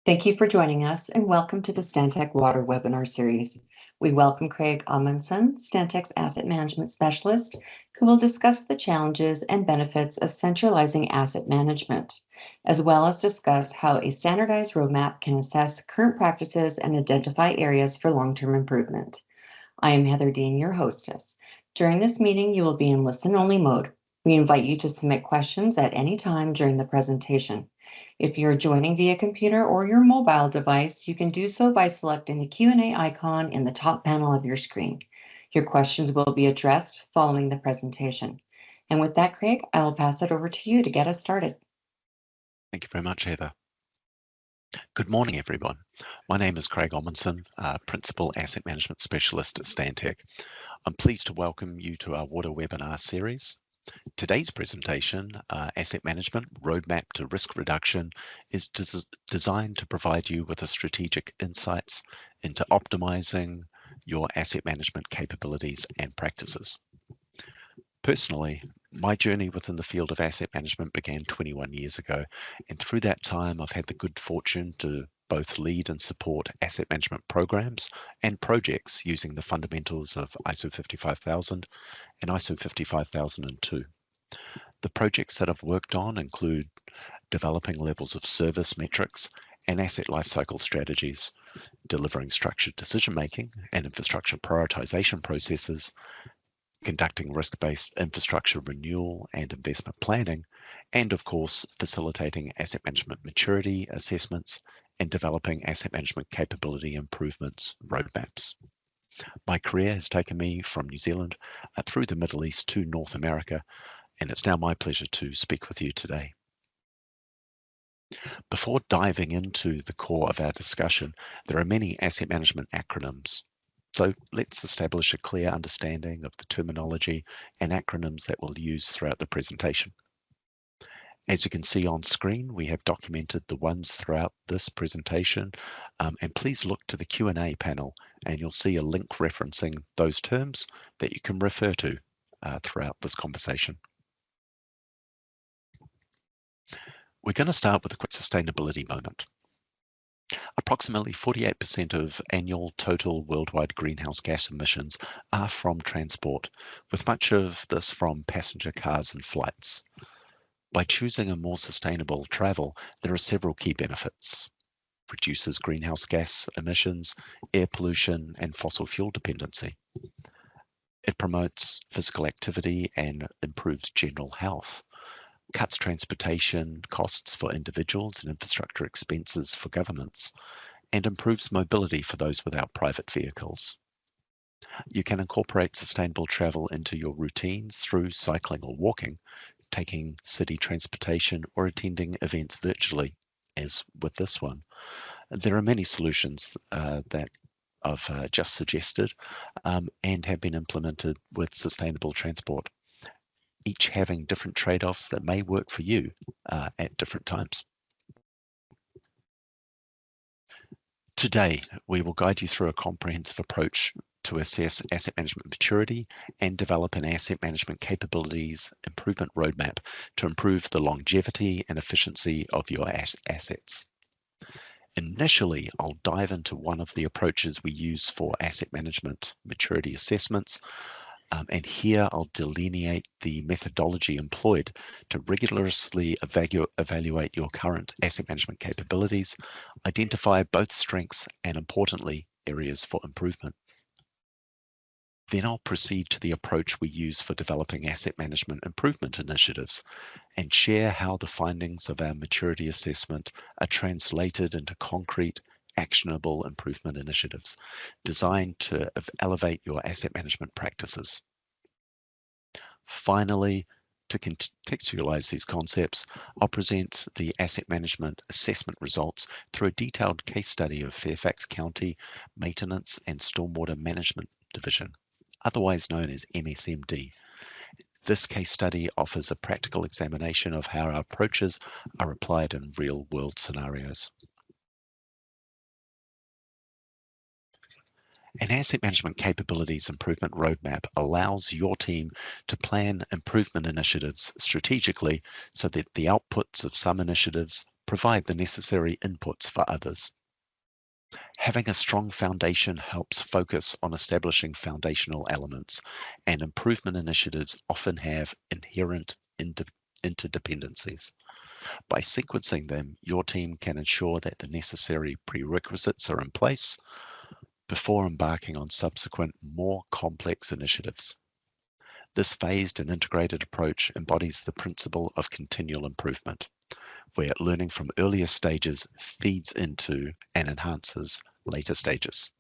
Thank you for joining us and welcome to the Stantec Water webinar series. We welcome Craig Omundsen, Stantec's asset management specialist, who will discuss the challenges and benefits of centralizing asset management, as well as discuss how a standardized roadmap can assess current practices and identify areas for long-term improvement. I am Heather Dean, your hostess. During this meeting, you will be in listen-only mode. We invite you to submit questions at any time during the presentation. If you're joining via computer or your mobile device, you can do so by selecting the Q&A icon in the top panel of your screen. Your questions will be addressed following the presentation. And with that, Craig, I will pass it over to you to get us started. Thank you very much, Heather. Good morning, everyone. My name is Craig Omundsen, Principal Asset Management Specialist at Stantec. I'm pleased to welcome you to our water webinar series. Today's presentation, Asset Management Roadmap to Risk Reduction, is designed to provide you with strategic insights into optimizing your asset management capabilities and practices. Personally, my journey within the field of asset management began 21 years ago, and through that time I've had the good fortune to both lead and support asset management programs and projects using the fundamentals of ISO 55000 and ISO 55002. The projects that I've worked on include developing levels of service metrics and asset lifecycle strategies, delivering structured decision-making and infrastructure prioritization processes, conducting risk-based infrastructure renewal and investment planning, and of course, facilitating asset management maturity assessments and developing asset management capability improvements roadmaps. My career has taken me from New Zealand through the Middle East to North America, and it's now my pleasure to speak with you today. Before diving into the core of our discussion, there are many asset management acronyms. So let's establish a clear understanding of the terminology and acronyms that we'll use throughout the presentation. As you can see on screen, we have documented the ones throughout this presentation, and please look to the Q&A panel and you'll see a link referencing those terms that you can refer to throughout this conversation. We're going to start with a quick sustainability moment. Approximately 48% of annual total worldwide greenhouse gas emissions are from transport, with much of this from passenger cars and flights. By choosing a more sustainable travel, there are several key benefits. Reduces greenhouse gas emissions, air pollution, and fossil fuel dependency. It promotes physical activity and improves general health. Cuts transportation costs for individuals and infrastructure expenses for governments, and improves mobility for those without private vehicles. You can incorporate sustainable travel into your routines through cycling or walking, taking city transportation, or attending events virtually, as with this one. There are many solutions that I've just suggested and have been implemented with sustainable transport, each having different trade-offs that may work for you at different times. Today, we will guide you through a comprehensive approach to assess asset management maturity and develop an asset management capabilities improvement roadmap to improve the longevity and efficiency of your assets. Initially, I'll dive into one of the approaches we use for asset management maturity assessments, and here I'll delineate the methodology employed to rigorously evaluate your current asset management capabilities, identify both strengths and, importantly, areas for improvement. Then I'll proceed to the approach we use for developing asset management improvement initiatives and share how the findings of our maturity assessment are translated into concrete, actionable improvement initiatives designed to elevate your asset management practices. Finally, to contextualize these concepts, I'll present the asset management assessment results through a detailed case study of Fairfax County Maintenance and Stormwater Management Division, otherwise known as MSMD. This case study offers a practical examination of how our approaches are applied in real-world scenarios. An asset management capabilities improvement roadmap allows your team to plan improvement initiatives strategically so that the outputs of some initiatives provide the necessary inputs for others. Having a strong foundation helps focus on establishing foundational elements, and improvement initiatives often have inherent interdependencies. By sequencing them, your team can ensure that the necessary prerequisites are in place before embarking on subsequent, more complex initiatives. This phased and integrated approach embodies the principle of continual improvement, where learning from earlier stages feeds into and enhances later stages.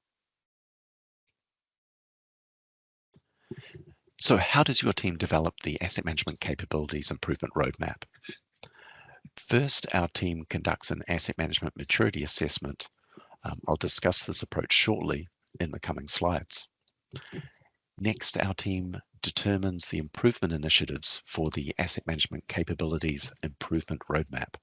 So how does your team develop the Asset Management Capabilities Improvement Roadmap? First, our team conducts an Asset Management Maturity Assessment. I'll discuss this approach shortly in the coming slides. Next, our team determines the improvement initiatives for the Asset Management Capabilities Improvement Roadmap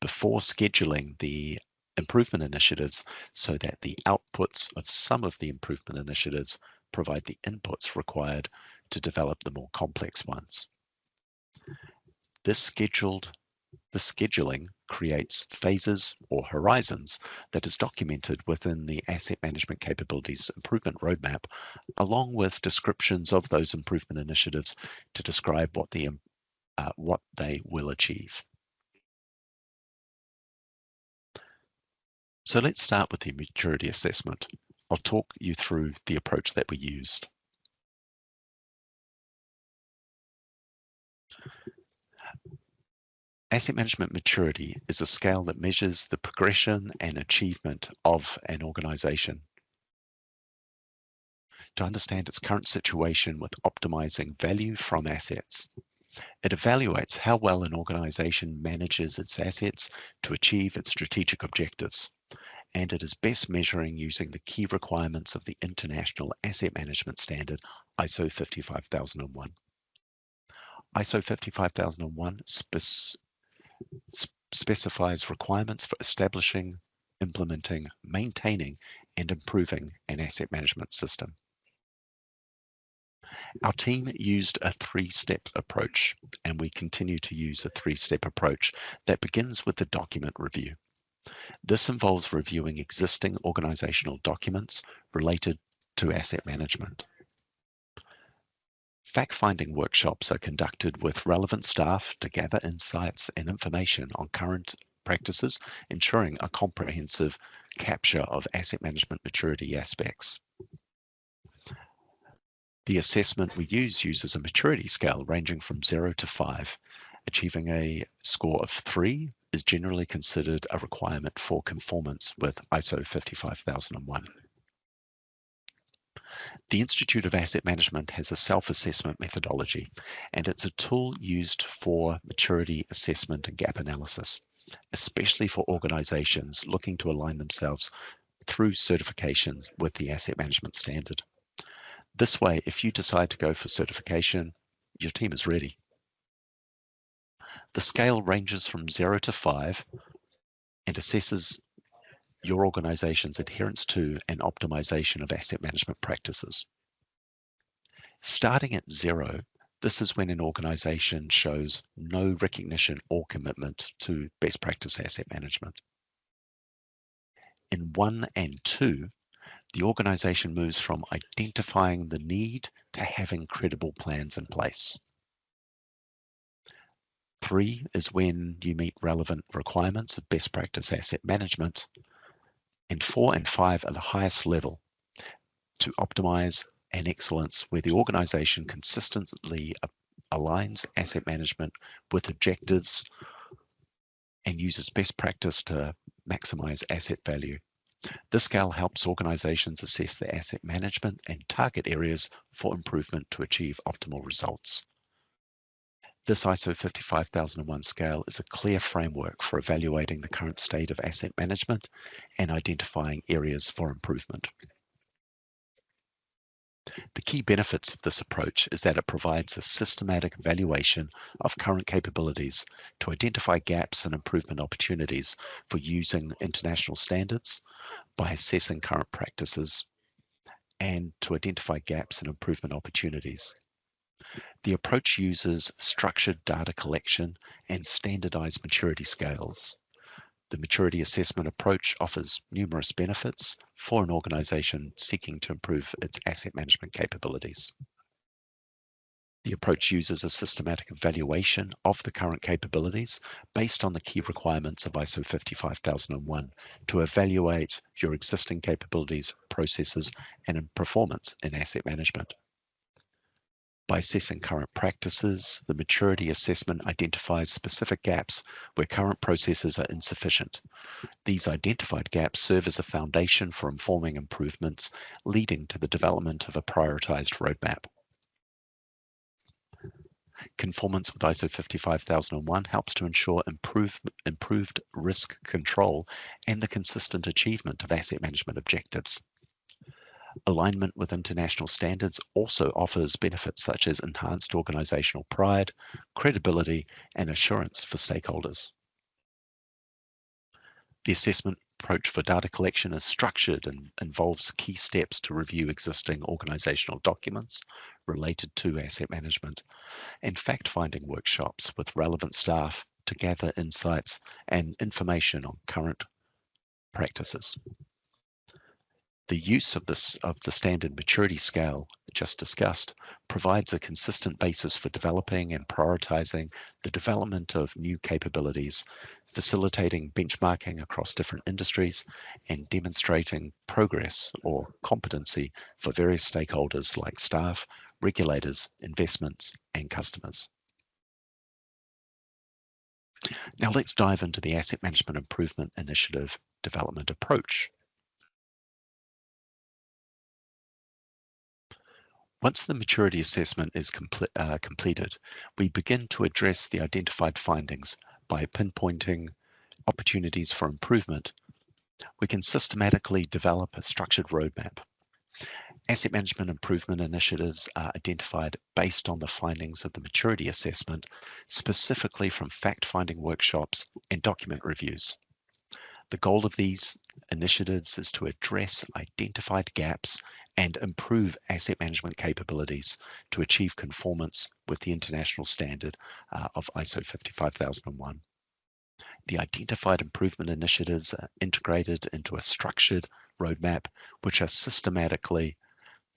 before scheduling the improvement initiatives so that the outputs of some of the improvement initiatives provide the inputs required to develop the more complex ones. This scheduling creates phases or horizons that is documented within the Asset Management Capabilities Improvement Roadmap, along with descriptions of those improvement initiatives to describe what they will achieve. So let's start with the maturity assessment. I'll talk you through the approach that we used. Asset management maturity is a scale that measures the progression and achievement of an organization to understand its current situation with optimizing value from assets. It evaluates how well an organization manages its assets to achieve its strategic objectives, and it is best measuring using the key requirements of the International Asset Management Standard ISO 55001. ISO 55001 specifies requirements for establishing, implementing, maintaining, and improving an asset management system. Our team used a three-step approach, and we continue to use a three-step approach that begins with the document review. This involves reviewing existing organizational documents related to asset management. Fact-finding workshops are conducted with relevant staff to gather insights and information on current practices, ensuring a comprehensive capture of asset management maturity aspects. The assessment we use uses a maturity scale ranging from 0 to 5. Achieving a score of 3 is generally considered a requirement for conformance with ISO 55001. The Institute of Asset Management has a self-assessment methodology, and it's a tool used for maturity assessment and gap analysis, especially for organizations looking to align themselves through certifications with the asset management standard. This way, if you decide to go for certification, your team is ready. The scale ranges from 0 to 5 and assesses your organization's adherence to and optimization of asset management practices. Starting at 0, this is when an organization shows no recognition or commitment to best practice asset management. In 1 and 2, the organization moves from identifying the need to having credible plans in place. 3 is when you meet relevant requirements of best practice asset management. And 4 and 5 are the highest level to optimize and excellence, where the organization consistently aligns asset management with objectives and uses best practice to maximize asset value. This scale helps organizations assess their asset management and target areas for improvement to achieve optimal results. This ISO 55001 scale is a clear framework for evaluating the current state of asset management and identifying areas for improvement. The key benefits of this approach is that it provides a systematic evaluation of current capabilities to identify gaps and improvement opportunities for using international standards by assessing current practices and to identify gaps and improvement opportunities. The approach uses structured data collection and standardized maturity scales The maturity assessment approach offers numerous benefits for an organization seeking to improve its asset management capabilities. The approach uses a systematic evaluation of the current capabilities based on the key requirements of ISO 55001 to evaluate your existing capabilities, processes, and performance in asset management. By assessing current practices, the maturity assessment identifies specific gaps where current processes are insufficient. These identified gaps serve as a foundation for informing improvements, leading to the development of a prioritized roadmap. Conformance with ISO 55001 helps to ensure improved risk control and the consistent achievement of asset management objectives. Alignment with international standards also offers benefits such as enhanced organizational pride, credibility, and assurance for stakeholders. The assessment approach for data collection is structured and involves key steps to review existing organizational documents related to asset management and fact-finding workshops with relevant staff to gather insights and information on current practices. The use of the standard maturity scale just discussed provides a consistent basis for developing and prioritizing the development of new capabilities, facilitating benchmarking across different industries, and demonstrating progress or competency for various stakeholders like staff, regulators, investments, and customers. Now let's dive into the Asset Management Improvement Initiative development approach. Once the maturity assessment is completed, we begin to address the identified findings by pinpointing opportunities for improvement. We can systematically develop a structured roadmap. Asset management improvement initiatives are identified based on the findings of the maturity assessment, specifically from fact-finding workshops and document reviews. The goal of these initiatives is to address identified gaps and improve asset management capabilities to achieve conformance with the international standard of ISO 55001. The identified improvement initiatives are integrated into a structured roadmap, which are systematically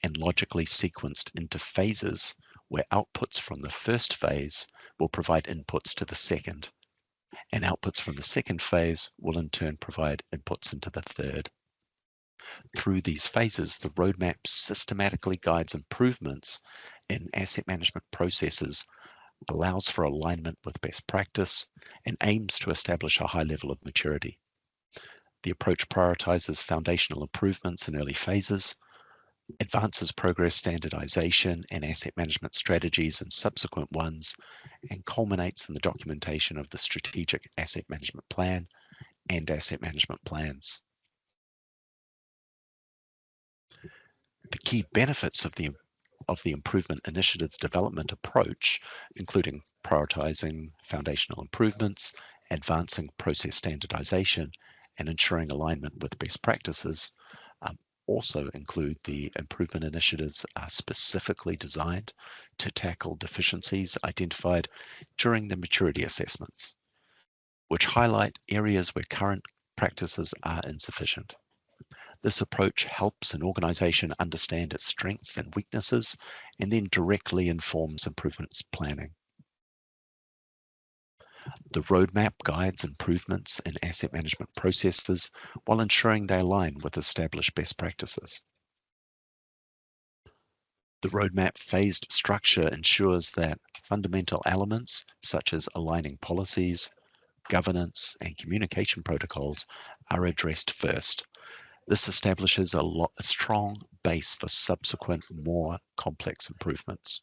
and logically sequenced into phases where outputs from the first phase will provide inputs to the second, and outputs from the second phase will in turn provide inputs into the third. Through these phases, the roadmap systematically guides improvements in asset management processes, allows for alignment with best practice, and aims to establish a high level of maturity. The approach prioritizes foundational improvements in early phases, advances progress standardization and asset management strategies in subsequent ones, and culminates in the documentation of the strategic asset management plan and asset management plans. The key benefits of the improvement initiatives development approach, including prioritizing foundational improvements, advancing process standardization, and ensuring alignment with best practices, also include the improvement initiatives are specifically designed to tackle deficiencies identified during the maturity assessments, which highlight areas where current practices are insufficient. This approach helps an organization understand its strengths and weaknesses and then directly informs improvements planning. The roadmap guides improvements in asset management processes while ensuring they align with established best practices. The roadmap phased structure ensures that fundamental elements such as aligning policies, governance, and communication protocols are addressed first. This establishes a strong base for subsequent, more complex improvements.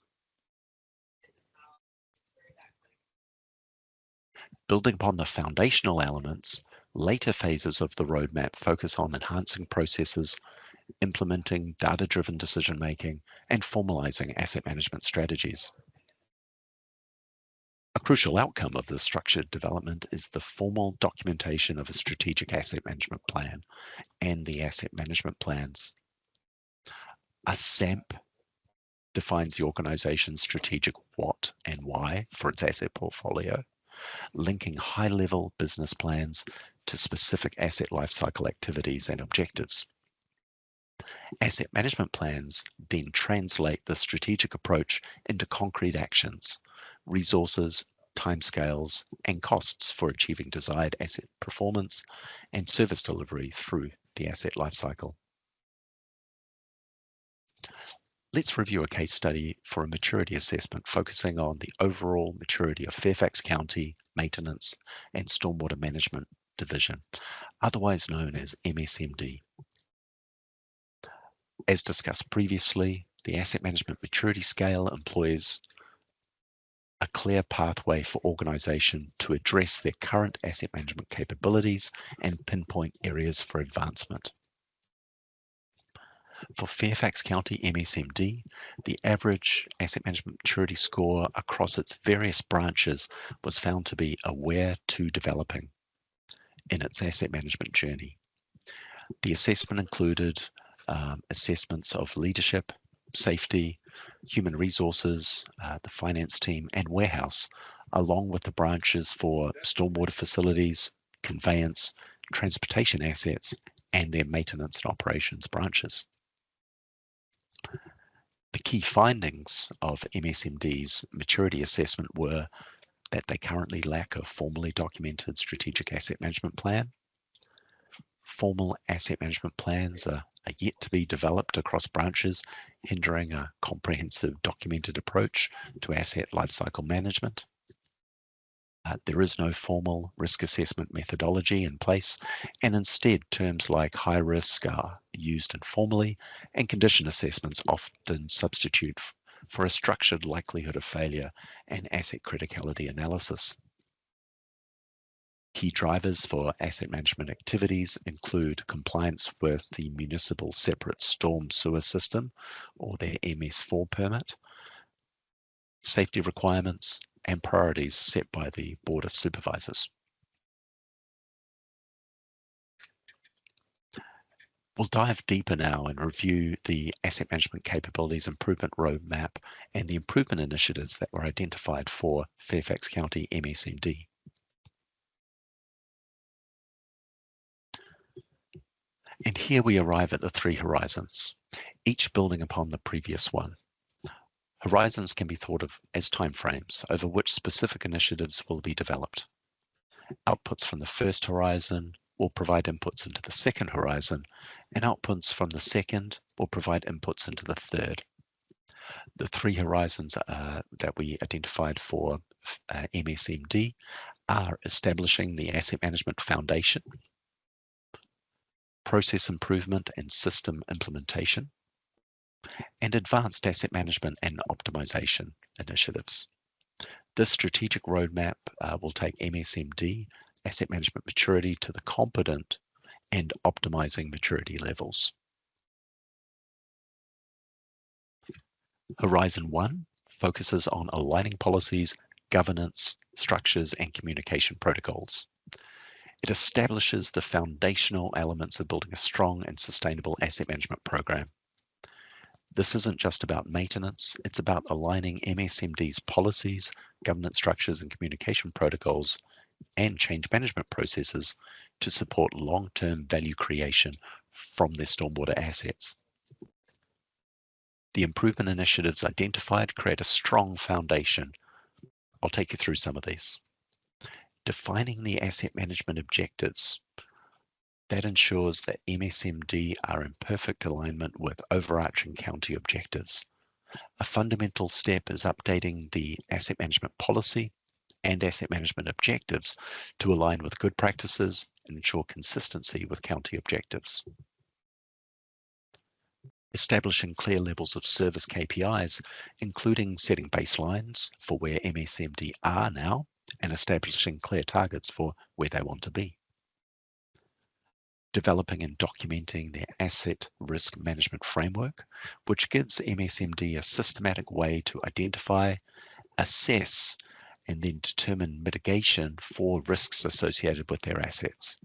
Building upon the foundational elements, later phases of the roadmap focus on enhancing processes, implementing data-driven decision-making, and formalizing asset management strategies. A crucial outcome of this structured development is the formal documentation of a strategic asset management plan and the asset management plans. A SAMP defines the organization's strategic what and why for its asset portfolio, linking high-level business plans to specific asset lifecycle activities and objectives. Asset management plans then translate the strategic approach into concrete actions, resources, timescales, and costs for achieving desired asset performance and service delivery through the asset lifecycle. Let's review a case study for a maturity assessment focusing on the overall maturity of Fairfax County Maintenance and Stormwater Management Division, otherwise known as MSMD. As discussed previously, the asset management maturity scale employs a clear pathway for organization to address their current asset management capabilities and pinpoint areas for advancement. For Fairfax County MSMD, the average asset management maturity score across its various branches was found to be aware to developing in its asset management journey. The assessment included assessments of leadership, safety, human resources, the finance team, and warehouse, along with the branches for stormwater facilities, conveyance, transportation assets, and their maintenance and operations branches. The key findings of MSMD's maturity assessment were that they currently lack a formally documented strategic asset management plan. Formal asset management plans are yet to be developed across branches, hindering a comprehensive documented approach to asset lifecycle management. There is no formal risk assessment methodology in place, and instead terms like high risk are used informally, and condition assessments often substitute for a structured likelihood of failure and asset criticality analysis. Key drivers for asset management activities include compliance with the Municipal Separate Storm Sewer System, or their MS4 permit, safety requirements, and priorities set by the Board of Supervisors. We'll dive deeper now and review the Asset Management Capabilities Improvement Roadmap and the improvement initiatives that were identified for Fairfax County MSMD. And here we arrive at the three horizons, each building upon the previous one. Horizons can be thought of as timeframes over which specific initiatives will be developed. Outputs from the first horizon will provide inputs into the second horizon, and outputs from the second will provide inputs into the third. The three horizons that we identified for MSMD are establishing the asset management foundation, process improvement and system implementation, and advanced asset management and optimization initiatives. This strategic roadmap will take MSMD asset management maturity to the competent and optimizing maturity levels. Horizon 1 focuses on aligning policies, governance, structures, and communication protocols. It establishes the foundational elements of building a strong and sustainable asset management program. This isn't just about maintenance, it's about aligning MSMD's policies, governance structures, and communication protocols and change management processes to support long-term value creation from their stormwater assets. The improvement initiatives identified create a strong foundation. I'll take you through some of these. Defining the asset management objectives. That ensures that MSMD are in perfect alignment with overarching county objectives. A fundamental step is updating the asset management policy and asset management objectives to align with good practices and ensure consistency with county objectives. Establishing clear levels of service KPIs, including setting baselines for where MSMD are now and establishing clear targets for where they want to be. Developing and documenting their asset risk management framework, which gives MSMD a systematic way to identify, assess, and then determine mitigation for risks associated with their assets.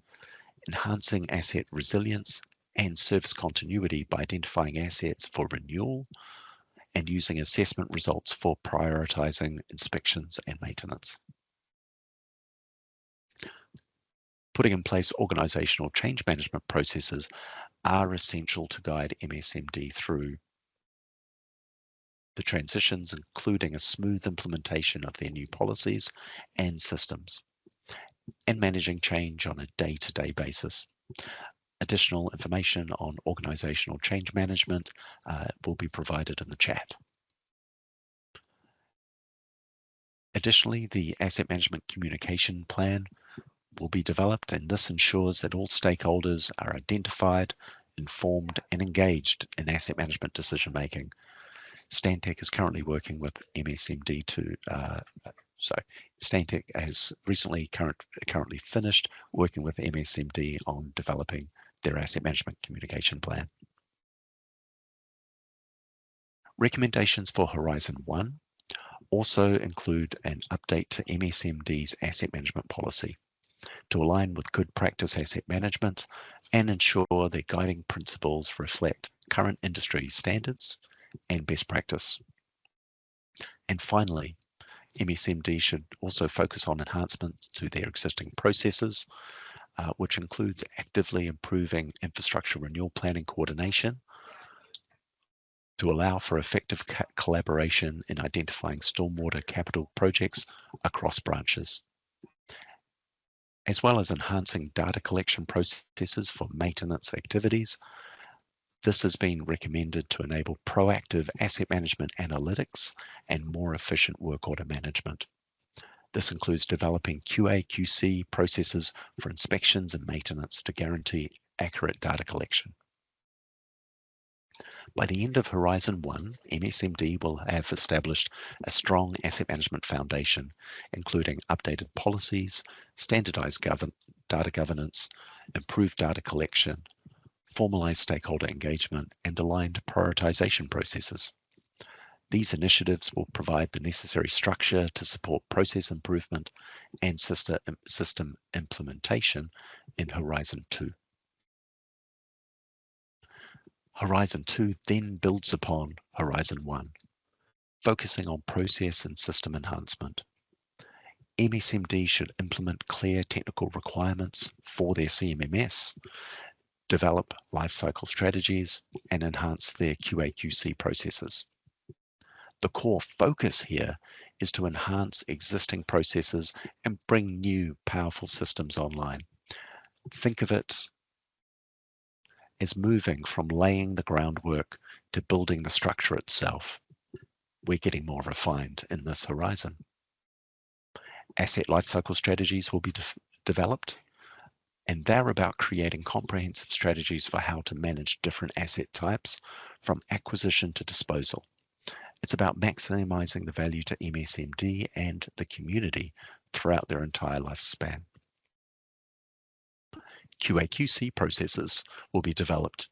Enhancing asset resilience and service continuity by identifying assets for renewal and using assessment results for prioritizing inspections and maintenance. Putting in place organizational change management processes are essential to guide MSMD through the transitions, including a smooth implementation of their new policies and systems, and managing change on a day-to-day basis. Additional information on organizational change management will be provided in the chat. Additionally, the asset management communication plan will be developed, and this ensures that all stakeholders are identified, informed, and engaged in asset management decision making. Stantec is currently working with MSMD to, so Stantec has recently currently finished working with MSMD on developing their asset management communication plan. Recommendations for Horizon 1 also include an update to MSMD's asset management policy to align with good practice asset management and ensure their guiding principles reflect current industry standards and best practice. And finally, MSMD should also focus on enhancements to their existing processes, which includes actively improving infrastructure renewal planning coordination to allow for effective collaboration in identifying stormwater capital projects across branches, as well as enhancing data collection processes for maintenance activities. This has been recommended to enable proactive asset management analytics and more efficient work order management. This includes developing QA/QC processes for inspections and maintenance to guarantee accurate data collection. By the end of Horizon 1, MSMD will have established a strong asset management foundation, including updated policies, standardized data governance, improved data collection, formalized stakeholder engagement, and aligned prioritization processes. These initiatives will provide the necessary structure to support process improvement and system implementation in Horizon 2. Horizon 2 then builds upon Horizon 1, focusing on process and system enhancement. MSMD should implement clear technical requirements for their CMMS, develop lifecycle strategies, and enhance their QA/QC processes. The core focus here is to enhance existing processes and bring new powerful systems online. Think of it as moving from laying the groundwork to building the structure itself. We're getting more refined in this horizon. Asset lifecycle strategies will be developed, and they're about creating comprehensive strategies for how to manage different asset types from acquisition to disposal. It's about maximizing the value to MSMD and the community throughout their entire lifespan. QA/QC processes will be developed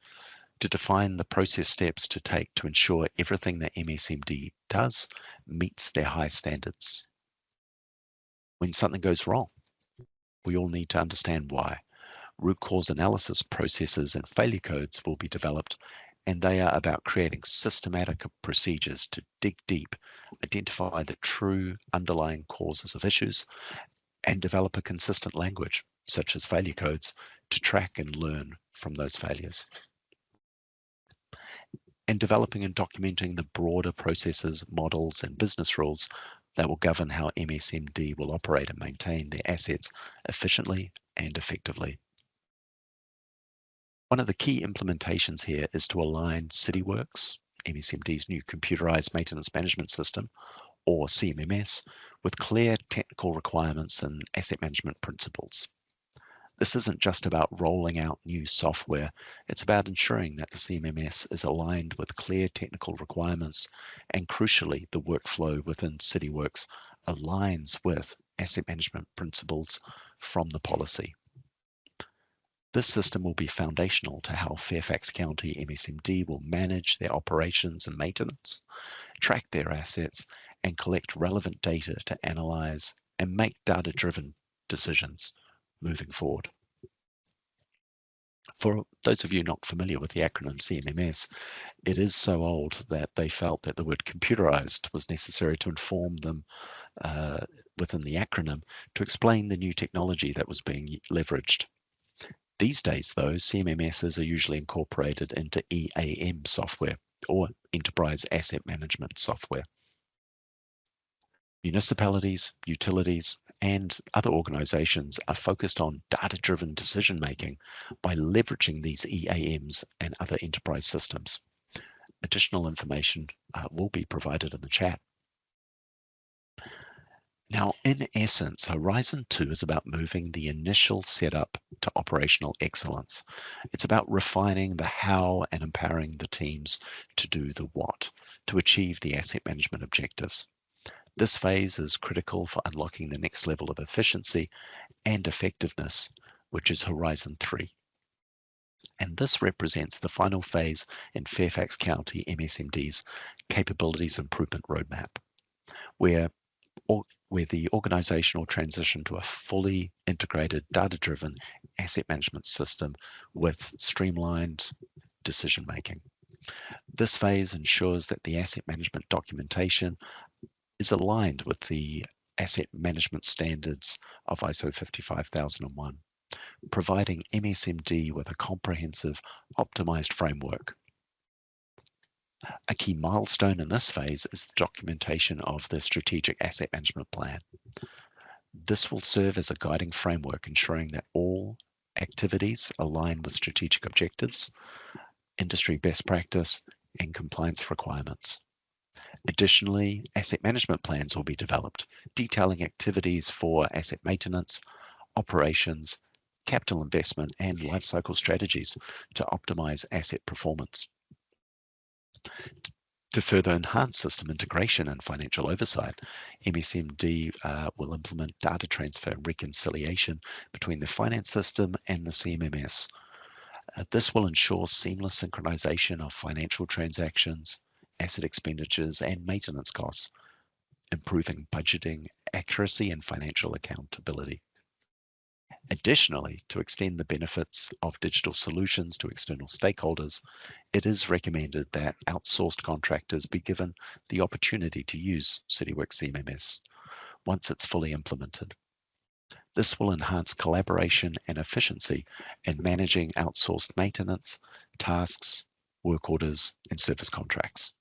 to define the process steps to take to ensure everything that MSMD does meets their high standards. When something goes wrong, we all need to understand why. Root cause analysis processes and failure codes will be developed, and they are about creating systematic procedures to dig deep, identify the true underlying causes of issues, and develop a consistent language, such as failure codes, to track and learn from those failures. And developing and documenting the broader processes, models, and business rules that will govern how MSMD will operate and maintain their assets efficiently and effectively. One of the key implementations here is to align CityWorks, MSMD's new computerized maintenance management system, or CMMS, with clear technical requirements and asset management principles. This isn't just about rolling out new software, it's about ensuring that the CMMS is aligned with clear technical requirements, and crucially, the workflow within CityWorks aligns with asset management principles from the policy. This system will be foundational to how Fairfax County MSMD will manage their operations and maintenance, track their assets, and collect relevant data to analyze and make data-driven decisions moving forward. For those of you not familiar with the acronym CMMS, it is so old that they felt that the word computerized was necessary to inform them within the acronym to explain the new technology that was being leveraged. These days, though, CMMSs are usually incorporated into EAM software, or enterprise asset management software. Municipalities, utilities, and other organizations are focused on data-driven decision-making by leveraging these EAMs and other enterprise systems. Additional information will be provided in the chat. Now, in essence, Horizon 2 is about moving the initial setup to operational excellence. It's about refining the how and empowering the teams to do the what, to achieve the asset management objectives. This phase is critical for unlocking the next level of efficiency and effectiveness, which is Horizon 3. And this represents the final phase in Fairfax County MSMD's Capabilities Improvement Roadmap, where the organization will transition to a fully integrated, data-driven asset management system with streamlined decision-making. This phase ensures that the asset management documentation is aligned with the asset management standards of ISO 55001, providing MSMD with a comprehensive, optimized framework. A key milestone in this phase is the documentation of the Strategic Asset Management Plan. This will serve as a guiding framework, ensuring that all activities align with strategic objectives, industry best practice, and compliance requirements. Additionally, asset management plans will be developed, detailing activities for asset maintenance, operations, capital investment, and lifecycle strategies to optimize asset performance. To further enhance system integration and financial oversight, MSMD will implement data transfer and reconciliation between the finance system and the CMMS. This will ensure seamless synchronization of financial transactions, asset expenditures, and maintenance costs, improving budgeting accuracy and financial accountability. Additionally, to extend the benefits of digital solutions to external stakeholders, it is recommended that outsourced contractors be given the opportunity to use CityWorks CMMS once it's fully implemented. This will enhance collaboration and efficiency in managing outsourced maintenance, tasks, work orders, and service contracts.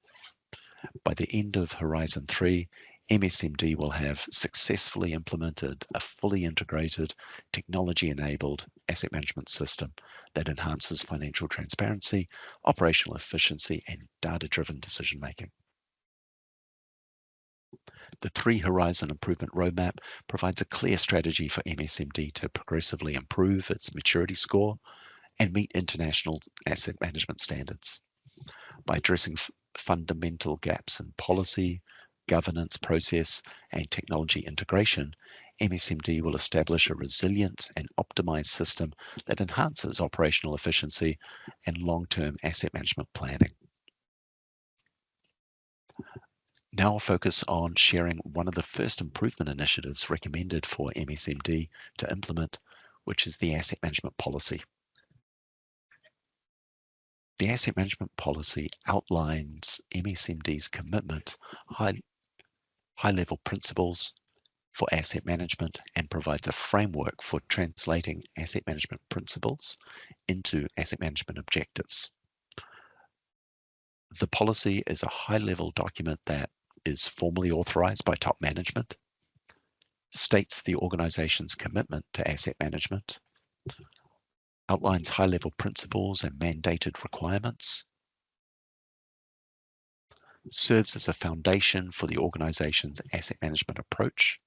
By the end of Horizon 3, MSMD will have successfully implemented a fully integrated, technology-enabled asset management system that enhances financial transparency, operational efficiency, and data-driven decision-making. The 3 Horizon Improvement Roadmap provides a clear strategy for MSMD to progressively improve its maturity score and meet international asset management standards. By addressing fundamental gaps in policy, governance, process, and technology integration, MSMD will establish a resilient and optimized system that enhances operational efficiency and long-term asset management planning. Now I'll focus on sharing one of the first improvement initiatives recommended for MSMD to implement, which is the asset management policy. The asset management policy outlines MSMD's commitment, high-level principles for asset management, and provides a framework for translating asset management principles into asset management objectives. The policy is a high-level document that is formally authorized by top management, states the organization's commitment to asset management, outlines high-level principles and mandated requirements, serves as a foundation for the organization's asset management approach,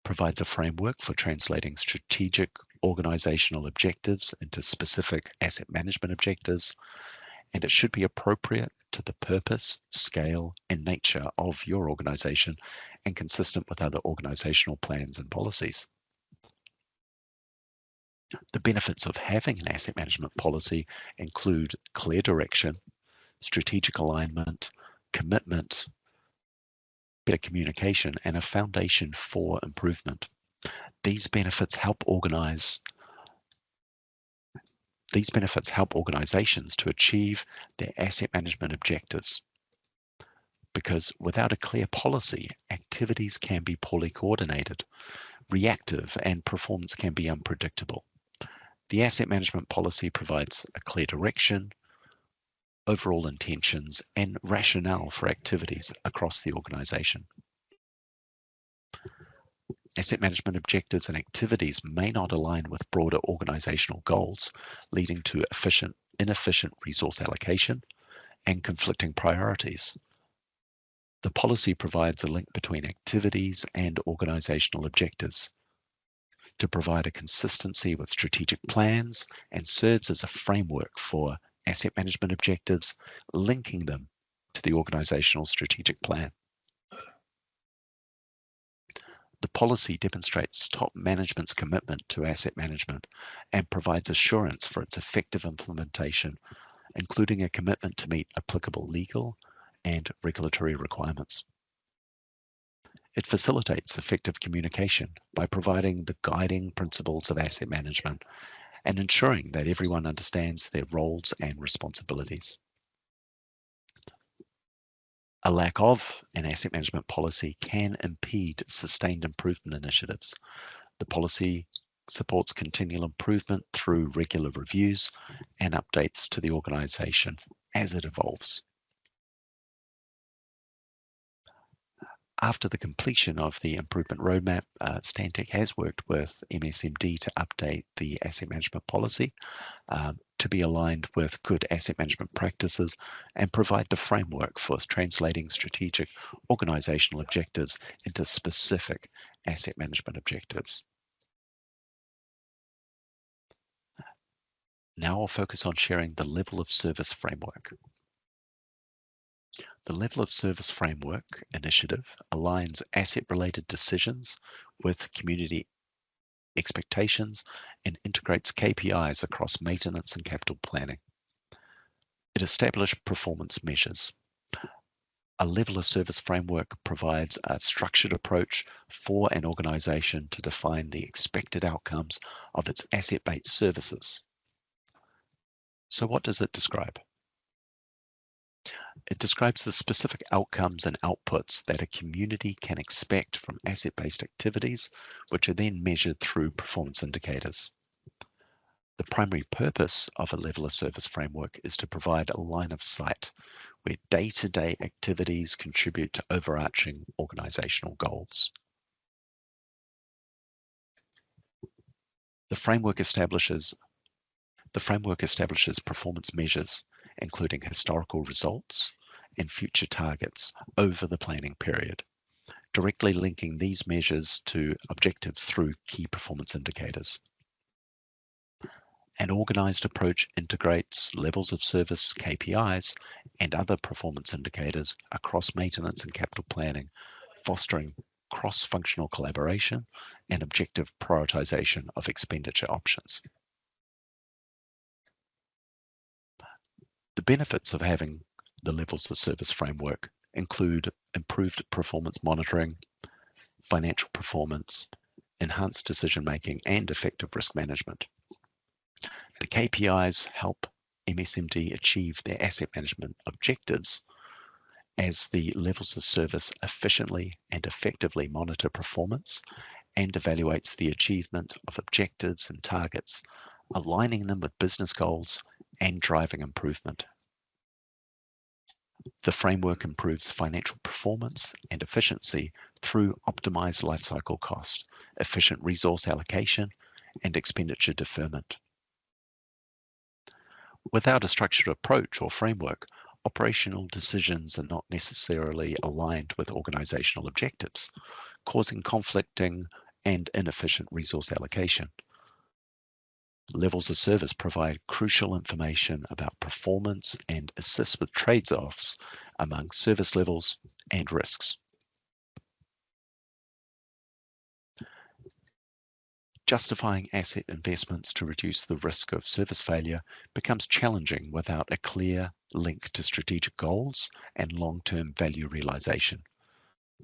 provides a framework for translating strategic organizational objectives into specific asset management objectives, and it should be appropriate to the purpose, scale, and nature of your organization and consistent with other organizational plans and policies. The benefits of having an asset management policy include clear direction, strategic alignment, commitment, better communication, and a foundation for improvement. These benefits help organizations to achieve their asset management objectives. because without a clear policy, activities can be poorly coordinated, reactive, and performance can be unpredictable. The asset management policy provides a clear direction, overall intentions, and rationale for activities across the organization. Asset management objectives and activities may not align with broader organizational goals, leading to inefficient resource allocation and conflicting priorities. The policy provides a link between activities and organizational objectives to provide a consistency with strategic plans and serves as a framework for asset management objectives, linking them to the organizational strategic plan. The policy demonstrates top management's commitment to asset management and provides assurance for its effective implementation, including a commitment to meet applicable legal and regulatory requirements. It facilitates effective communication by providing the guiding principles of asset management and ensuring that everyone understands their roles and responsibilities. A lack of an asset management policy can impede sustained improvement initiatives. The policy supports continual improvement through regular reviews and updates to the organization as it evolves. After the completion of the improvement roadmap, Stantec has worked with MSMD to update the asset management policy to be aligned with good asset management practices and provide the framework for translating strategic organizational objectives into specific asset management objectives. Now I'll focus on sharing the level of service framework. The Level of Service Framework initiative aligns asset-related decisions with community expectations and integrates KPIs across maintenance and capital planning. It established performance measures. A Level of Service Framework provides a structured approach for an organization to define the expected outcomes of its asset-based services. So what does it describe? It describes the specific outcomes and outputs that a community can expect from asset-based activities, which are then measured through performance indicators. The primary purpose of a level of service framework is to provide a line of sight where day-to-day activities contribute to overarching organizational goals. The framework establishes performance measures, including historical results and future targets over the planning period, directly linking these measures to objectives through key performance indicators. An organized approach integrates levels of service KPIs and other performance indicators across maintenance and capital planning, fostering cross-functional collaboration and objective prioritization of expenditure options. The benefits of having the levels of service framework include improved performance monitoring, financial performance, enhanced decision-making, and effective risk management. The KPIs help MSMD achieve their asset management objectives as the levels of service efficiently and effectively monitor performance and evaluates the achievement of objectives and targets, aligning them with business goals and driving improvement. The framework improves financial performance and efficiency through optimized lifecycle cost, efficient resource allocation, and expenditure deferment. Without a structured approach or framework, operational decisions are not necessarily aligned with organizational objectives, causing conflicting and inefficient resource allocation. Levels of service provide crucial information about performance and assist with trade-offs among service levels and risks. Justifying asset investments to reduce the risk of service failure becomes challenging without a clear link to strategic goals and long-term value realization.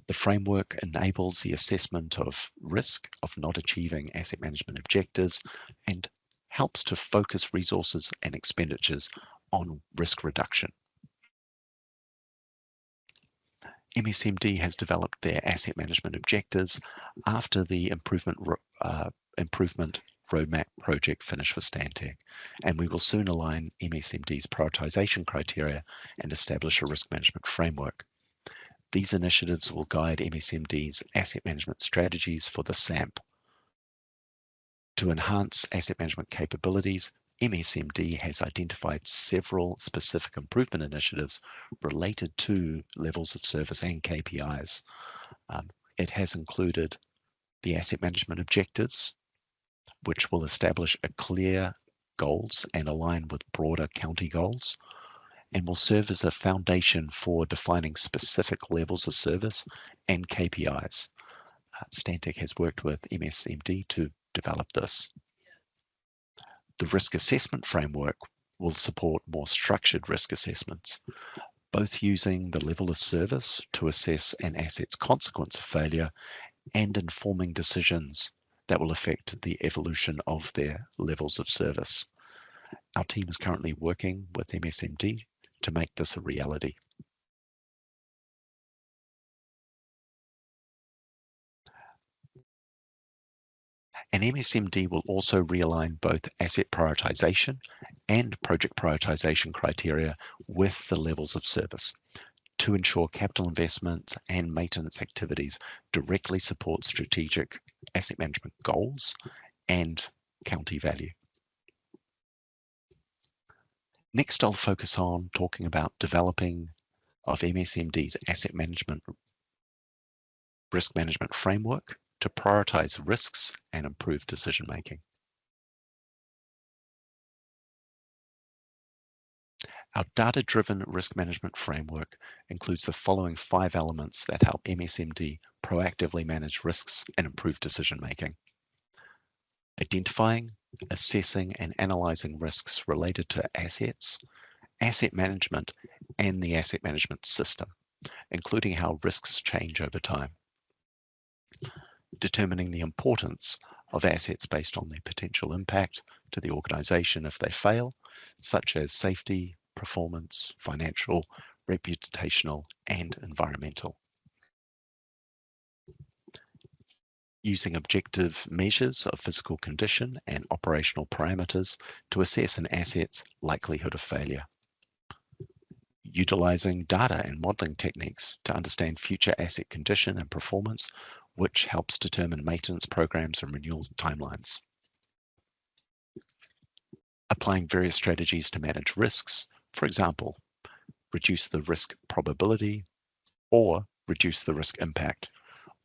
The framework enables the assessment of risk of not achieving asset management objectives and helps to focus resources and expenditures on risk reduction. MSMD has developed their asset management objectives after the improvement roadmap project finished for Stantec, and we will soon align MSMD's prioritization criteria and establish a risk management framework. These initiatives will guide MSMD's asset management strategies for the SAMP. To enhance asset management capabilities, MSMD has identified several specific improvement initiatives related to levels of service and KPIs. It has included the asset management objectives, which will establish a clear goals and align with broader county goals, and will serve as a foundation for defining specific levels of service and KPIs. Stantec has worked with MSMD to develop this. The risk assessment framework will support more structured risk assessments, both using the level of service to assess an asset's consequence of failure and informing decisions that will affect the evolution of their levels of service. Our team is currently working with MSMD to make this a reality. And MSMD will also realign both asset prioritization and project prioritization criteria with the levels of service to ensure capital investment and maintenance activities directly support strategic asset management goals and county value. Next, I'll focus on talking about developing of MSMD's asset management risk management framework to prioritize risks and improve decision making. Our data-driven risk management framework includes the following 5 elements that help MSMD proactively manage risks and improve decision making. Identifying, assessing, and analyzing risks related to assets, asset management, and the asset management system, including how risks change over time. Determining the importance of assets based on their potential impact to the organization if they fail, such as safety, performance, financial, reputational, and environmental. Using objective measures of physical condition and operational parameters to assess an asset's likelihood of failure. Utilizing data and modeling techniques to understand future asset condition and performance, which helps determine maintenance programs and renewal timelines. Applying various strategies to manage risks, for example, reduce the risk probability or reduce the risk impact,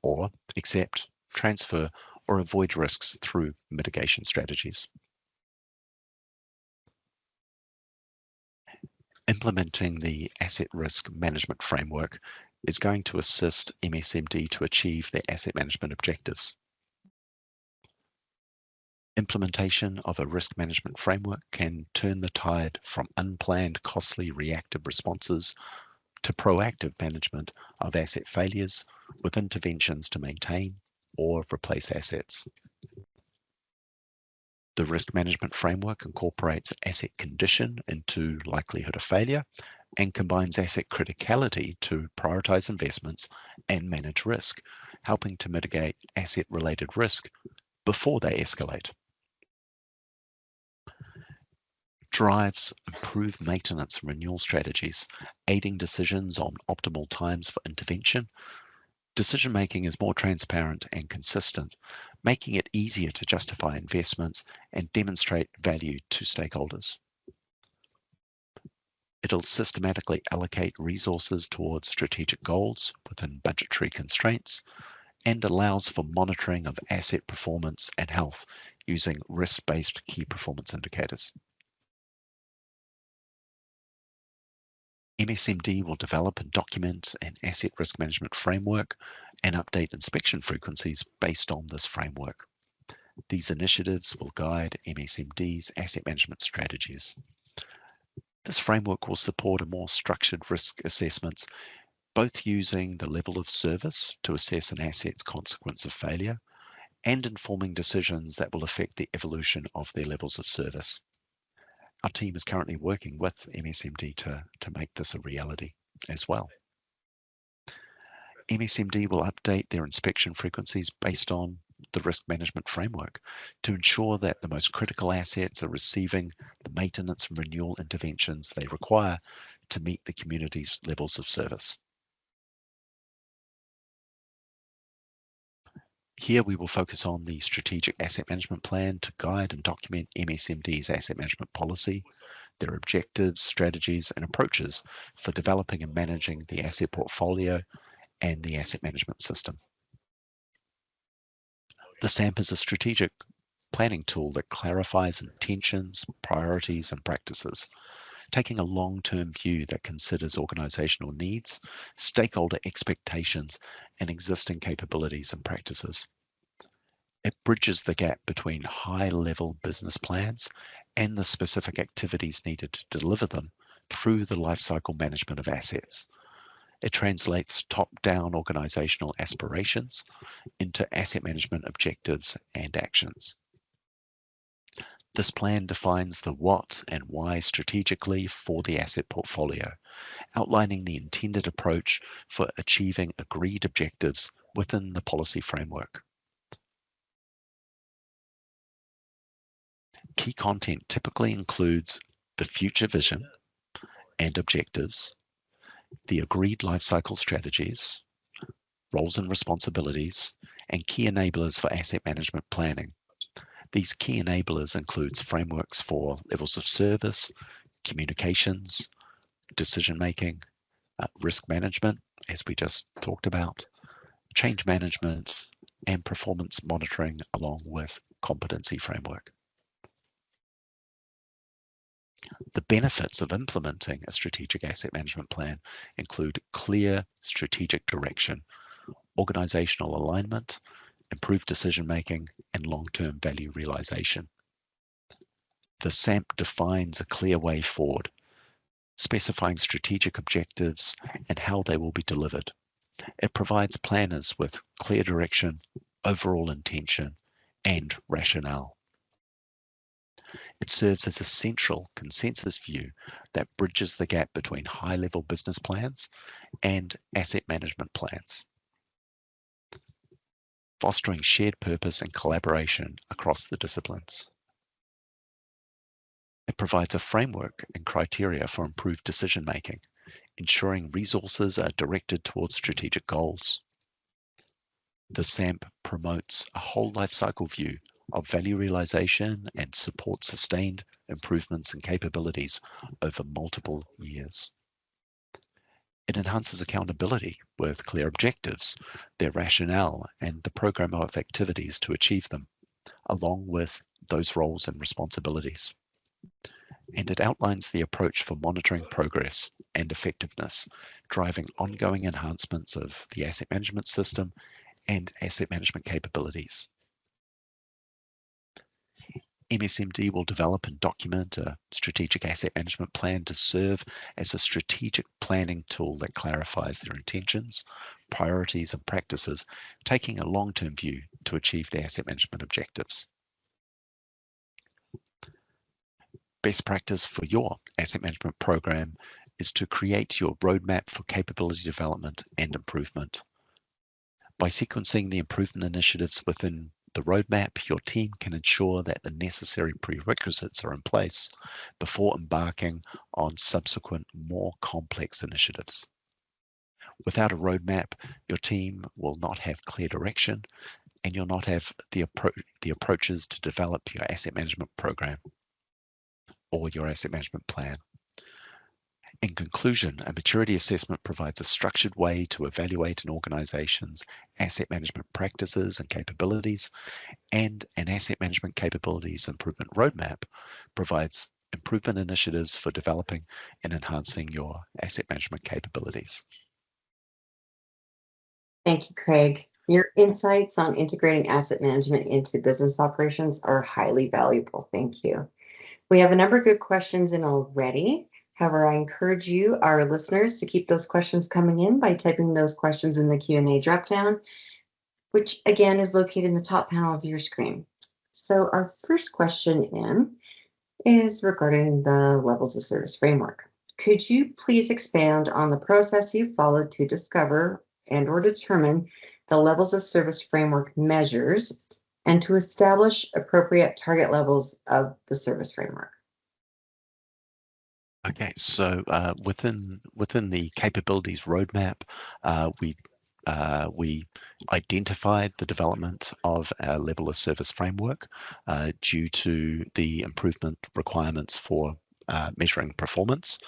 or accept, transfer, or avoid risks through mitigation strategies. Implementing the asset risk management framework is going to assist MSMD to achieve their asset management objectives. Implementation of a risk management framework can turn the tide from unplanned, costly, reactive responses to proactive management of asset failures with interventions to maintain or replace assets. The risk management framework incorporates asset condition into likelihood of failure and combines asset criticality to prioritize investments and manage risk, helping to mitigate asset-related risk before they escalate. Drives improved maintenance and renewal strategies, aiding decisions on optimal times for intervention. Decision-making is more transparent and consistent, making it easier to justify investments and demonstrate value to stakeholders. It'll systematically allocate resources towards strategic goals within budgetary constraints and allows for monitoring of asset performance and health using risk-based key performance indicators. MSMD will develop and document an asset risk management framework and update inspection frequencies based on this framework. These initiatives will guide MSMD's asset management strategies. This framework will support a more structured risk assessments, both using the level of service to assess an asset's consequence of failure and informing decisions that will affect the evolution of their levels of service. Our team is currently working with MSMD to make this a reality as well. MSMD will update their inspection frequencies based on the risk management framework to ensure that the most critical assets are receiving the maintenance and renewal interventions they require to meet the community's levels of service. Here we will focus on the strategic asset management plan to guide and document MSMD's asset management policy, their objectives, strategies, and approaches for developing and managing the asset portfolio and the asset management system. The SAMP is a strategic planning tool that clarifies intentions, priorities, and practices, taking a long-term view that considers organizational needs, stakeholder expectations, and existing capabilities and practices. It bridges the gap between high-level business plans and the specific activities needed to deliver them through the lifecycle management of assets. It translates top-down organizational aspirations into asset management objectives and actions. This plan defines the what and why strategically for the asset portfolio, outlining the intended approach for achieving agreed objectives within the policy framework. Key content typically includes the future vision and objectives, the agreed lifecycle strategies, roles and responsibilities, and key enablers for asset management planning. These key enablers includes frameworks for levels of service, communications, decision-making, risk management, as we just talked about, change management, and performance monitoring along with competency framework. The benefits of implementing a strategic asset management plan include clear strategic direction, organizational alignment, improved decision-making, and long-term value realization. The SAMP defines a clear way forward, specifying strategic objectives and how they will be delivered. It provides planners with clear direction, overall intention, and rationale. It serves as a central consensus view that bridges the gap between high-level business plans and asset management plans, fostering shared purpose and collaboration across the disciplines. It provides a framework and criteria for improved decision-making, ensuring resources are directed towards strategic goals. The SAMP promotes a whole life cycle view of value realization and supports sustained improvements in capabilities over multiple years. It enhances accountability with clear objectives, their rationale, and the program of activities to achieve them, along with those roles and responsibilities. And it outlines the approach for monitoring progress and effectiveness, driving ongoing enhancements of the asset management system and asset management capabilities. MSMD will develop and document a strategic asset management plan to serve as a strategic planning tool that clarifies their intentions, priorities, and practices, taking a long-term view to achieve their asset management objectives. Best practice for your asset management program is to create your roadmap for capability development and improvement. By sequencing the improvement initiatives within the roadmap, your team can ensure that the necessary prerequisites are in place before embarking on subsequent, more complex initiatives. Without a roadmap, your team will not have clear direction and you'll not have the approaches to develop your asset management program or your asset management plan. In conclusion, a maturity assessment provides a structured way to evaluate an organization's asset management practices and capabilities, and an asset management capabilities improvement roadmap provides improvement initiatives for developing and enhancing your asset management capabilities. Thank you, Craig. Your insights on integrating asset management into business operations are highly valuable. Thank you. We have a number of good questions in already. However, I encourage you, our listeners, to keep those questions coming in by typing those questions in the Q&A dropdown, which again is located in the top panel of your screen. So our first question in is regarding the levels of service framework. Could you please expand on the process you followed to discover and or determine the levels of service framework measures and to establish appropriate target levels of the service framework. Okay, so within the capabilities roadmap, we identified the development of a level of service framework due to the improvement requirements for measuring performance.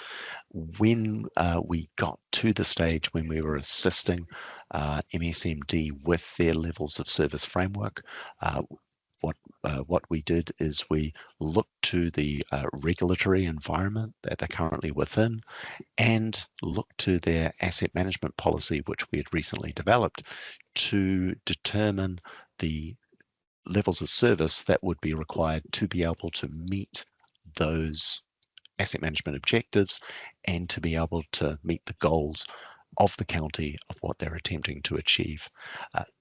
When we got to the stage when we were assisting MSMD with their levels of service framework, what we did is we looked to the regulatory environment that they're currently within and looked to their asset management policy, which we had recently developed, to determine the levels of service that would be required to be able to meet those asset management objectives and to be able to meet the goals of the county of what they're attempting to achieve.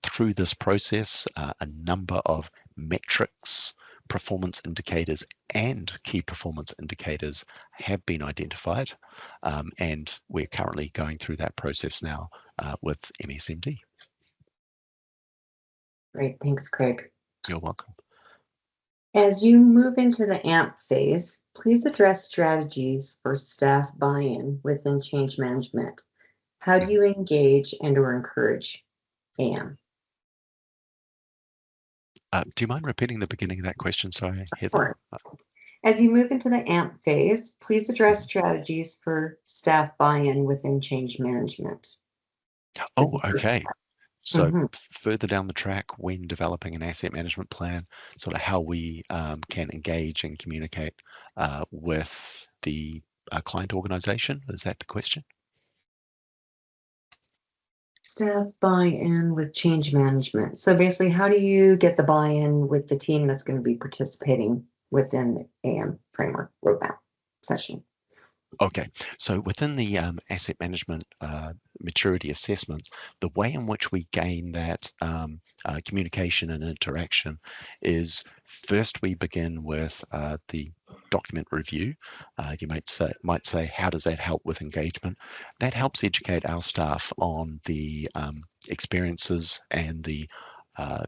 Through this process, a number of metrics, performance indicators, and key performance indicators have been identified, and we're currently going through that process now with MSMD. Great, thanks, Craig. You're welcome. As you move into the AMP phase, please address strategies for staff buy-in within change management. How do you engage and or encourage AM? Do you mind repeating the beginning of that question? Sorry, Heather. Sure. As you move into the AMP phase, please address strategies for staff buy-in within change management. Oh, okay. So further down the track, when developing an asset management plan, sort of how we can engage and communicate with the client organization, is that the question? Staff buy-in with change management. So basically, how do you get the buy-in with the team that's going to be participating within the AM framework roadmap session? Okay, so within the asset management maturity assessments, the way in which we gain that communication and interaction is first we begin with the document review. You might say, how does that help with engagement? That helps educate our staff on the experiences and the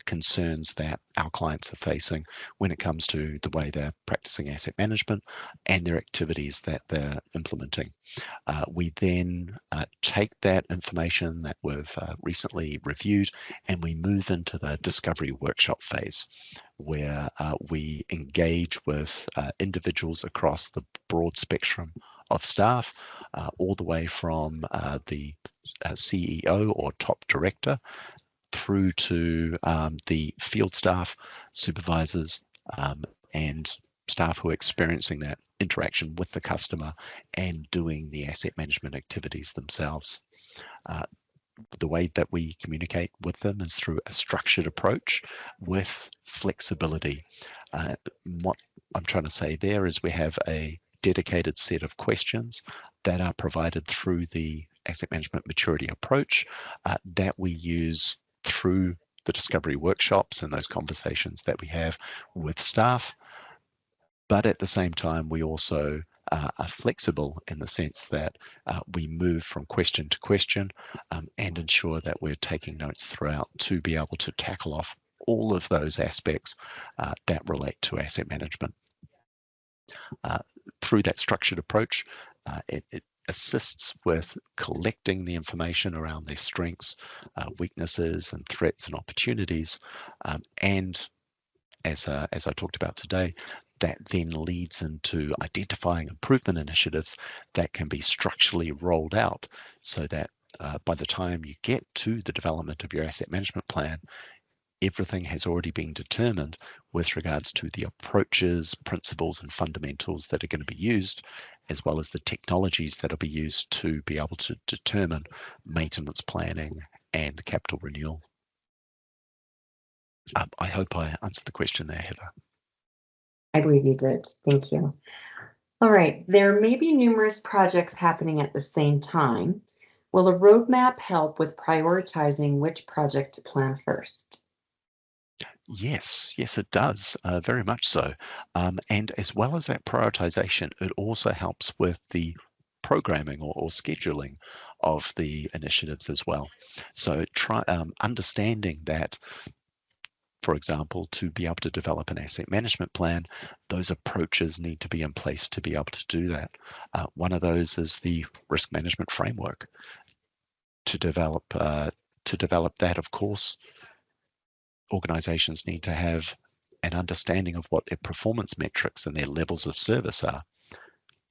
concerns that our clients are facing when it comes to the way they're practicing asset management and their activities that they're implementing. We then take that information that we've recently reviewed and we move into the discovery workshop phase, where we engage with individuals across the broad spectrum of staff, all the way from the CEO or top director through to the field staff, supervisors, and staff who are experiencing that interaction with the customer and doing the asset management activities themselves. The way that we communicate with them is through a structured approach with flexibility. What I'm trying to say there is we have a dedicated set of questions that are provided through the asset management maturity approach that we use through the discovery workshops and those conversations that we have with staff. But at the same time, we also are flexible in the sense that we move from question to question and ensure that we're taking notes throughout to be able to tackle off all of those aspects that relate to asset management. Through that structured approach, it assists with collecting the information around their strengths, weaknesses, and threats and opportunities. And as I talked about today, that then leads into identifying improvement initiatives that can be structurally rolled out so that by the time you get to the development of your asset management plan, everything has already been determined with regards to the approaches, principles, and fundamentals that are going to be used, as well as the technologies that will be used to be able to determine maintenance planning and capital renewal. I hope I answered the question there, Heather. I believe you did. Thank you. All right. There may be numerous projects happening at the same time. Will a roadmap help with prioritizing which project to plan first? Yes, it does, very much so. And as well as that prioritization, it also helps with the programming or scheduling of the initiatives as well. So try understanding that, for example, to be able to develop an asset management plan, those approaches need to be in place to be able to do that. One of those is the risk management framework. To develop that, of course, organizations need to have an understanding of what their performance metrics and their levels of service are.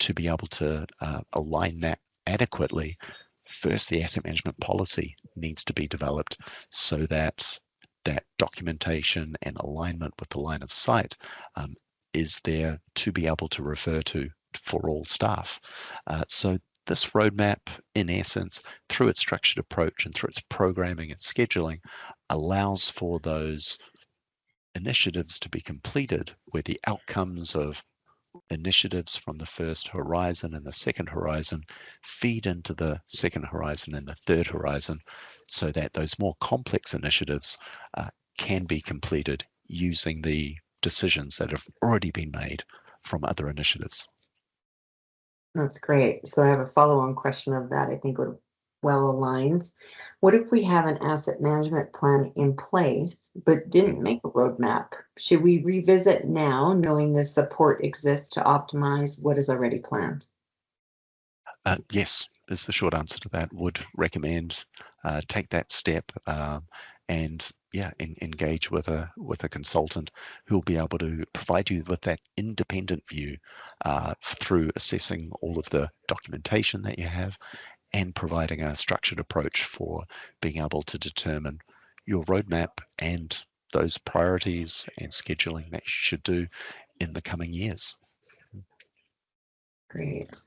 To be able to align that adequately, first the asset management policy needs to be developed so that that documentation and alignment with the line of sight is there to be able to refer to for all staff. So this roadmap, in essence, through its structured approach and through its programming and scheduling, allows for those initiatives to be completed where the outcomes of initiatives from the first horizon and the second horizon feed into the second horizon and the third horizon, so that those more complex initiatives can be completed using the decisions that have already been made from other initiatives. That's great. So I have a follow-on question of that. I think would well aligns. What if we have an asset management plan in place but didn't make a roadmap? Should we revisit now, knowing the support exists to optimize what is already planned? Yes, is the short answer to that. Would recommend take that step and engage with a consultant who will be able to provide you with that independent view through assessing all of the documentation that you have and providing a structured approach for being able to determine your roadmap and those priorities and scheduling that you should do in the coming years. Great.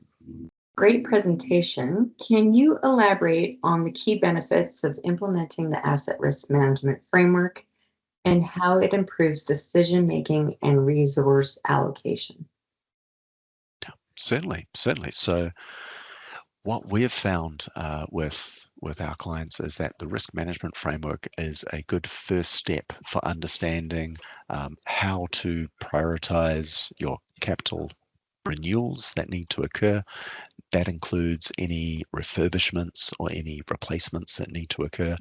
Great presentation. Can you elaborate on the key benefits of implementing the asset risk management framework and how it improves decision-making and resource allocation? Certainly. So what we've found with our clients is that the risk management framework is a good first step for understanding how to prioritize your capital renewals that need to occur. That includes any refurbishments or any replacements that need to occur.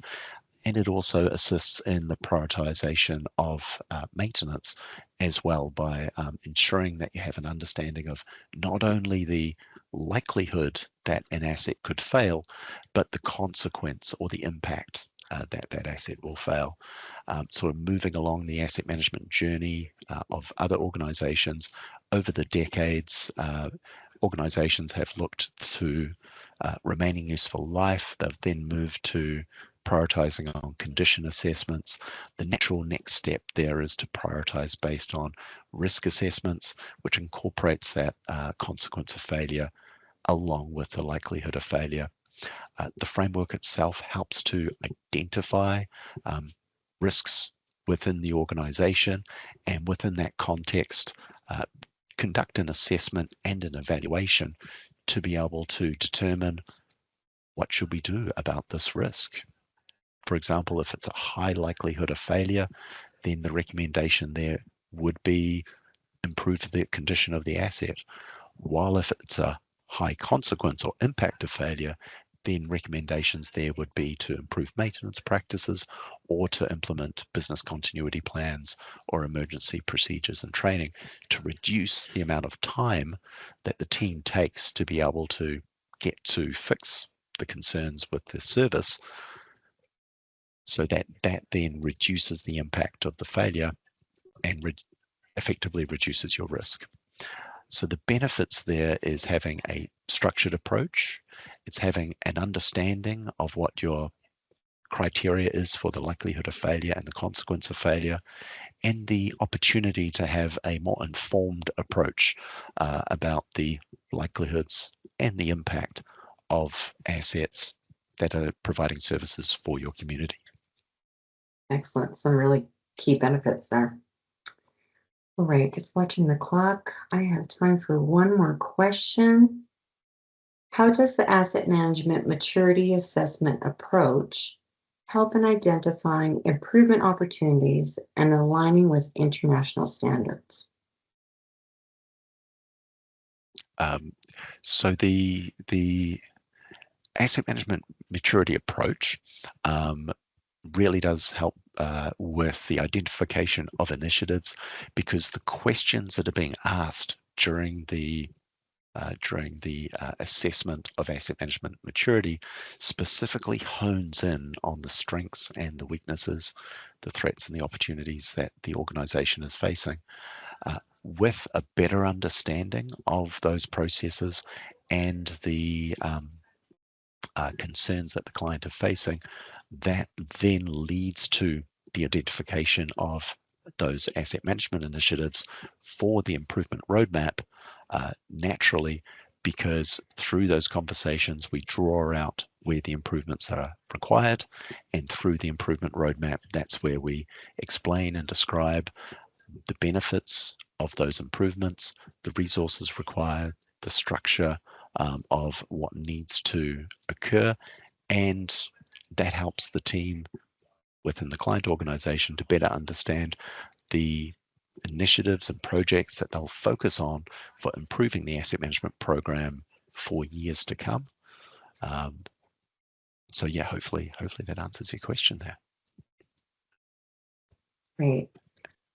And it also assists in the prioritization of maintenance as well by ensuring that you have an understanding of not only the likelihood that an asset could fail, but the consequence or the impact that asset will fail. Sort of moving along the asset management journey of other organizations over the decades, organizations have looked to remaining useful life. They've then moved to prioritizing on condition assessments. The natural next step there is to prioritize based on risk assessments, which incorporates that consequence of failure along with the likelihood of failure. The framework itself helps to identify risks within the organization, and within that context, conduct an assessment and an evaluation to be able to determine what should we do about this risk. For example, if it's a high likelihood of failure, then the recommendation there would be improve the condition of the asset. While if it's a high consequence or impact of failure, then recommendations there would be to improve maintenance practices or to implement business continuity plans or emergency procedures and training to reduce the amount of time that the team takes to be able to get to fix the concerns with the service, so that then reduces the impact of the failure and effectively reduces your risk. So the benefits there is having a structured approach. It's having an understanding of what your criteria is for the likelihood of failure and the consequence of failure, and the opportunity to have a more informed approach about the likelihoods and the impact of assets that are providing services for your community. Excellent. Some really key benefits there. All right, just watching the clock. I have time for one more question. How does the asset management maturity assessment approach help in identifying improvement opportunities and aligning with international standards? So the asset management maturity approach really does help with the identification of initiatives, because the questions that are being asked during the assessment of asset management maturity specifically hones in on the strengths and the weaknesses, the threats and the opportunities that the organization is facing. With a better understanding of those processes and the concerns that the client are facing, that then leads to the identification of those asset management initiatives for the improvement roadmap naturally, because through those conversations we draw out where the improvements are required, and through the improvement roadmap, that's where we explain and describe the benefits of those improvements, the resources required, the structure of what needs to occur, and that helps the team within the client organization to better understand the initiatives and projects that they'll focus on for improving the asset management program for years to come. So yeah, hopefully that answers your question there. Great.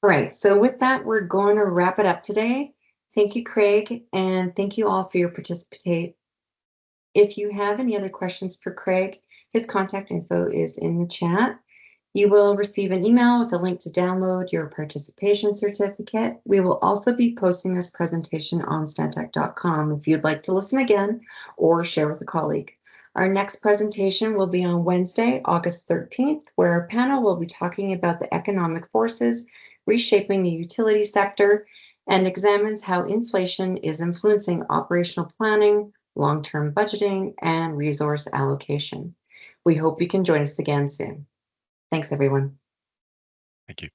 All right, so with that, we're going to wrap it up today. Thank you, Craig, and thank you all for your participation. If you have any other questions for Craig, his contact info is in the chat. You will receive an email with a link to download your participation certificate. We will also be posting this presentation on stantec.com if you'd like to listen again or share with a colleague. Our next presentation will be on Wednesday, August 13th, where a panel will be talking about the economic forces reshaping the utility sector and examines how inflation is influencing operational planning, long-term budgeting, and resource allocation. We hope you can join us again soon. Thanks, everyone. Thank you.